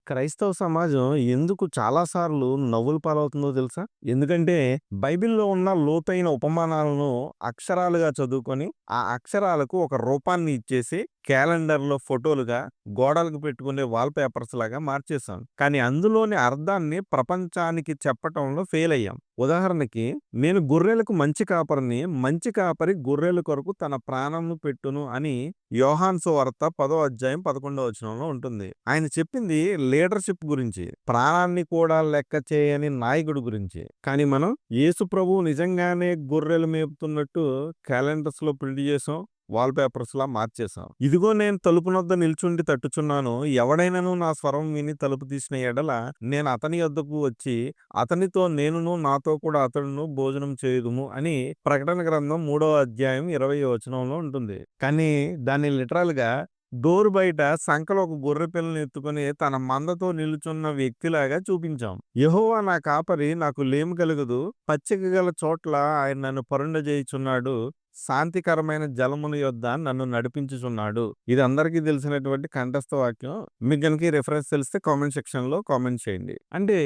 క్రైస్తవ సమాజం ఎందుకు చాలా సార్లు నవ్వుల పాలవుతుందో తెలుసా? ఎందుకంటే బైబిల్‌లో ఉన్న లోతైన ఉపమానాలను అక్షరాలుగా చదువుకొని, ఆ అక్షరాలకు ఒక రూపాన్ని ఇచ్చేసి క్యాలెండర్‌లో ఫోటోలుగా, గోడలకు పెట్టుకునే వాల్ పేపర్స్‌లాగా మార్చేసాం. కానీ అందులోని అర్థాన్ని ప్రపంచానికి చెప్పటంలో ఫెయిల్ అయ్యాం. ఉదాహరణకి, నేను గొర్రెలకు మంచి కాపరిని, మంచి కాపరి గొర్రెల కొరకు తన ప్రాణమును పెట్టును అని యోహాను సువార్త 10వ అధ్యాయం 11వ వచనంలో ఉంటుంది. ఆయన చెప్పింది లీడర్‌షిప్ గురించి. ప్రాణాన్ని కూడా లెక్క చేయని నాయకుడు గురించి. కానీ మనం యేసు ప్రభువు నిజంగానే గొర్రెలు మేపుతున్నట్టు క్యాలెండర్స్‌లో ప్రింట్ చేసాం. వాల్ పేపర్స్‌లా మార్చేసాం. ఇదిగో నేను తలుపునొద్ద నిల్చుండి తట్టుచున్నాను. ఎవడైనను నా స్వరం విని తలుపు తీసిన ఎడల నేను అతని యొద్దకు వచ్చి అతనితో నేనును నాతో కూడా అతడును భోజనం చేయుదుము అని ప్రకటన గ్రంథం 3వ అధ్యాయం 20వ వచనంలో ఉంటుంది. కానీ దాన్ని లిటరల్‌గా డోర్ బయట సంకలో ఒక గొర్రె పిల్లని ఎత్తుకొని తన మందతో నిలుచున్న వ్యక్తిలాగా చూపించాం. యెహోవా నా కాపరి, నాకు లేమి కలుగదు. పచ్చిక గల చోట్ల ఆయన నన్ను పరుండజేయుచున్నాడు. శాంతికరమైన జలముల యొద్ద నన్ను నడిపించుచున్నాడు. ఇది అందరికీ తెలిసినటువంటి కంఠస్థ వాక్యం. మీకు గనుక ఈ రిఫరెన్స్ తెలిస్తే కామెంట్ సెక్షన్‌లో కామెంట్ చేయండి. అంటే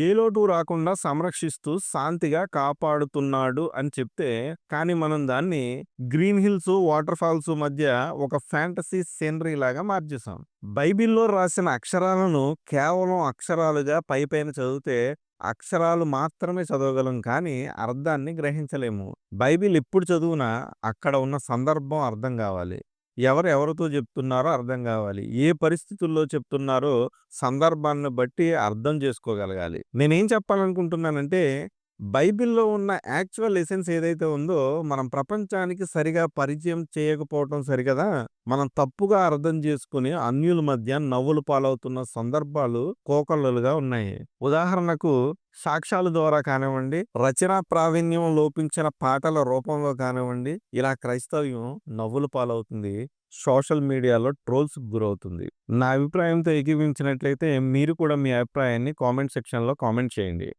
ఏ లోటు రాకుండా సంరక్షిస్తూ శాంతిగా కాపాడుతున్నాడు అని చెప్తే, కానీ మనం దాన్ని గ్రీన్ హిల్స్, వాటర్ ఫాల్స్ మధ్య ఒక ఫ్యాంటసీ సీనరీ లాగా మార్చేసాం. బైబిల్‌లో రాసిన అక్షరాలను కేవలం అక్షరాలుగా పైపైన చదివితే అక్షరాలు మాత్రమే చదవగలం, కానీ అర్థాన్ని గ్రహించలేము. బైబిల్ ఎప్పుడు చదువునా అక్కడ ఉన్న సందర్భం అర్థం కావాలి. ఎవరితో చెప్తున్నారో అర్థం కావాలి. ఏ పరిస్థితుల్లో చెప్తున్నారో సందర్భాన్ని బట్టి అర్థం చేసుకోగలగాలి. నేనేం చెప్పాలనుకుంటున్నానంటే, బైబిల్‌లో ఉన్న యాక్చువల్ ఎసెన్స్ ఏదైతే ఉందో మనం ప్రపంచానికి సరిగా పరిచయం చేయకపోవటం సరికదా, మనం తప్పుగా అర్థం చేసుకొని అన్యుల మధ్య నవ్వుల పాలవుతున్న సందర్భాలు కోకొల్లలుగా ఉన్నాయి. ఉదాహరణకు సాక్ష్యాల ద్వారా కానివ్వండి, రచనా ప్రావీణ్యం లోపించిన పాటల రూపంలో కానివ్వండి, ఇలా క్రైస్తవ్యం నవ్వుల పాలవుతుంది. సోషల్ మీడియాలో ట్రోల్స్‌కి గురవుతుంది. నా అభిప్రాయంతో ఏకీభవించినట్లయితే మీరు కూడా మీ అభిప్రాయాన్ని కామెంట్ సెక్షన్‌లో కామెంట్ చేయండి.